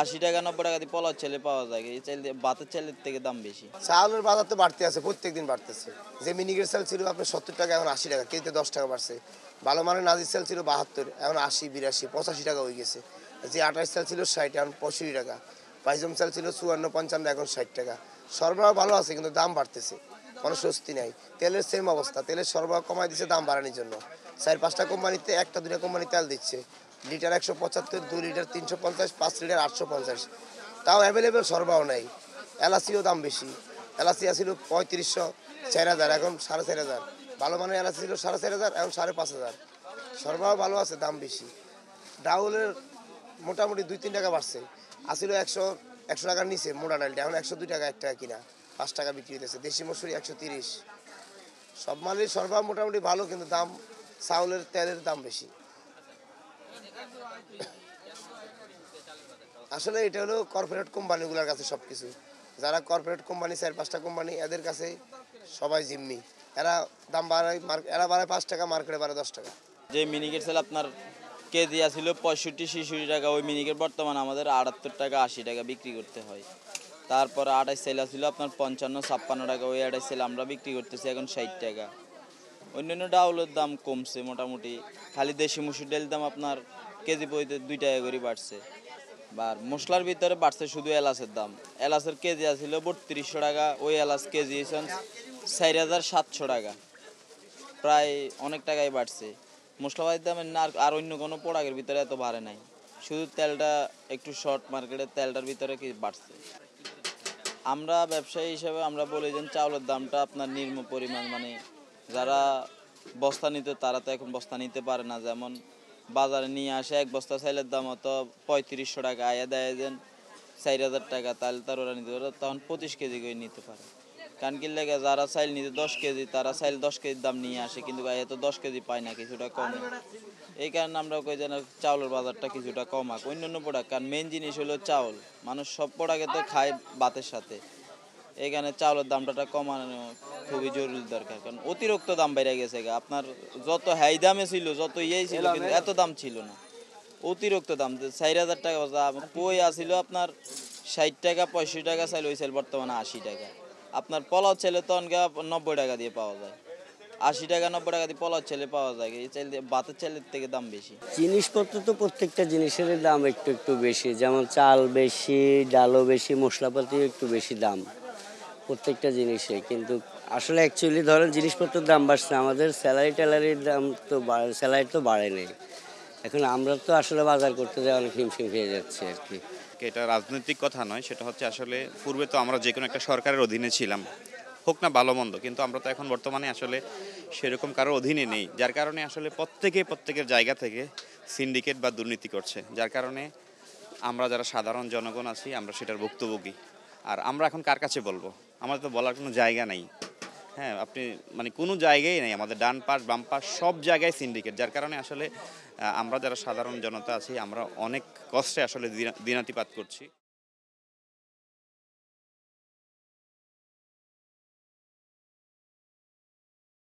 80 টাকা 90 টাকা দিয়ে পোলাও চালে পাওয়া যায়, এই চাল দিয়ে ভাতের চালের থেকে দাম বেশি। চাউলের বাজার তো বাড়তে আছে, প্রত্যেকদিন বাড়তেছে। যে মিনিকেট চাল ছিল আপনার 70 টাকা, এখন 80 টাকা, কেজিতে 10 টাকা বাড়ছে। ভালো মানের নাজির চাল ছিল 72, এখন 80, 82, 85 টাকা হয়ে গেছে। যে 28 চাল ছিল 60, এখন 65 টাকা। পাইজম চাল ছিল 54, 55, এখন 60 টাকা। সরবরাহ ভালো আছে, কিন্তু দাম বাড়তেছে, কোনো স্বস্তি নাই। তেলের সেম অবস্থা, তেলের সরবরাহ কমাই দিচ্ছে দাম বাড়ানোর জন্য। 4-5টা কোম্পানিতে, 1-2টা কোম্পানি তেল দিচ্ছে। Litre 175, 2 litre 350, 5 litre 850। তাও অ্যাভেলেবেল সরবরাহ নেই। এলাচিও দাম বেশি। এলাচি ছিল 3500, 4000, এখন 4500। ভালো মানের এলাচি ছিল 4500, এখন 5500। সরবরাহ ভালো আছে, দাম বেশি। ডাউলের মোটামুটি 2-3 টাকা বাড়ছে। আসছিল 100 টাকার নিচে মোটা ডালটা, এখন 102 টাকা 1 টাকা কিনা, 5 টাকা বিক্রি হতেছে। দেশি মসুরি 130। সব মালের সরবরাহ মোটামুটি ভালো, কিন্তু দাম, চাউলের তেলের দাম বেশি। আসলে এটা হলো কর্পোরেট কোম্পানিগুলোর কাছে সব কিছু। যারা কর্পোরেট কোম্পানি, 4-5টা কোম্পানি, এদের কাছে সবাই জিম্মি। এরা দাম বাড়ায়, এরা বাড়ায় 5 টাকা, মার্কেটে বাড়ায় 10 টাকা। যে মিনিকেট চাল আপনার কেজি আসছিল 65-66 টাকা, ওই মিনিকেট বর্তমানে আমাদের 78 টাকা 80 টাকা বিক্রি করতে হয়। তারপরে 28 সেল ছিল আপনার 55-56 টাকা, ওই 28 সেল আমরা বিক্রি করতেছি এখন 60 টাকা। অন্যান্য ডাউলের দাম কমছে মোটামুটি, খালি দেশি মুসুর ডালের দাম আপনার কেজি পইতে 2 টাকা করে বাড়ছে। আর মশলার ভিতরে বাড়ছে শুধু এলাচের দাম। এলাচের কেজি আসছিল 3200 টাকা, ওই এলাচ কেজি 4700 টাকা, প্রায় অনেক টাকাই বাড়ছে। মশলাপাতির দামের না, আর অন্য কোনো প্রোডাক্টের ভিতরে এত বাড়ে নাই, শুধু তেলটা একটু শর্ট মার্কেটে, তেলটার ভিতরে কি বাড়ছে। আমরা ব্যবসায়ী হিসেবে আমরা বলি যে চাউলের দামটা আপনার নিম্ন পরিমাণ, মানে যারা বস্তা নিতে, তারা তো এখন বস্তা নিতে পারে না। যেমন বাজারে নিয়ে আসে এক বস্তা চাইলের দাম হতো 3500 টাকা, আয়া দেয় যেন 4000 টাকা, তাহলে তার ওরা নিতে পারে, তখন 25 কেজি করে নিতে পারে। কারণ কি লেগে যারা চাইল নিতে 10 কেজি, তারা চাইল 10 কেজির দাম নিয়ে আসে, কিন্তু গায়ে তো 10 কেজি পায় না, কিছুটা কম। এই কারণে আমরা কই যেন চাউলের বাজারটা কিছুটা কমাক অন্যান্য প্রোডাক্ট, কারণ মেন জিনিস হলো চাউল। মানুষ সব প্রোডাক্টে তো খায় ভাতের সাথে, এখানে চাউলের দামটা কমানো খুবই জরুরি দরকার, কারণ অতিরিক্ত দাম বেড়ে গেছে। আপনার যত হাই দামে ছিল, যত ইয়েই ছিল, কিন্তু এত দাম ছিল না, অতিরিক্ত দাম। 4000 টাকা কই আসিল আপনার 60 টাকা 65 টাকা চাইল, ওই চাইল বর্তমানে 80 টাকা। আপনার পোলাও ছেলে তো 90 টাকা দিয়ে পাওয়া যায়, 80 টাকা 90 টাকা দিয়ে পোলাও ছেলে পাওয়া যায়, এই চাইল দিয়ে ভাতের চালের থেকে দাম বেশি। জিনিসপত্র তো প্রত্যেকটা জিনিসের দাম একটু একটু বেশি, যেমন চাল বেশি, ডালও বেশি, মশলাপাতিও একটু বেশি দাম প্রত্যেকটা জিনিসে। কিন্তু আসলে অ্যাকচুয়ালি ধরেন জিনিসপত্রের দাম বাড়ছে, আমাদের স্যালারির দাম তো স্যালারি তো বাড়েনি। এখন আমরা তো আসলে বাজার করতে যাই অনেক হিমশিম খেয়ে যাচ্ছে আর কি। এটা রাজনৈতিক কথা নয়, সেটা হচ্ছে আসলে পূর্বে তো আমরা যে কোনো একটা সরকারের অধীনে ছিলাম, হোক না ভালো মন্দ, কিন্তু আমরা তো এখন বর্তমানে আসলে সেরকম কারোর অধীনে নেই, যার কারণে আসলে প্রত্যেকের জায়গা থেকে সিন্ডিকেট বা দুর্নীতি করছে, যার কারণে আমরা যারা সাধারণ জনগণ আছি আমরা সেটার ভুক্তভোগী। আর আমরা এখন কার কাছে বলবো, আমাদের তো বলার কোনো জায়গা নাই। হ্যাঁ, আপনি মানে কোনো জায়গায় নেই, আমাদের ডান পাশ বাম পাশ সব জায়গায় সিন্ডিকেট, যার কারণে আসলে আমরা যারা সাধারণ জনতা আছি আমরা অনেক কষ্টে আসলে দিনাতিপাত করছি।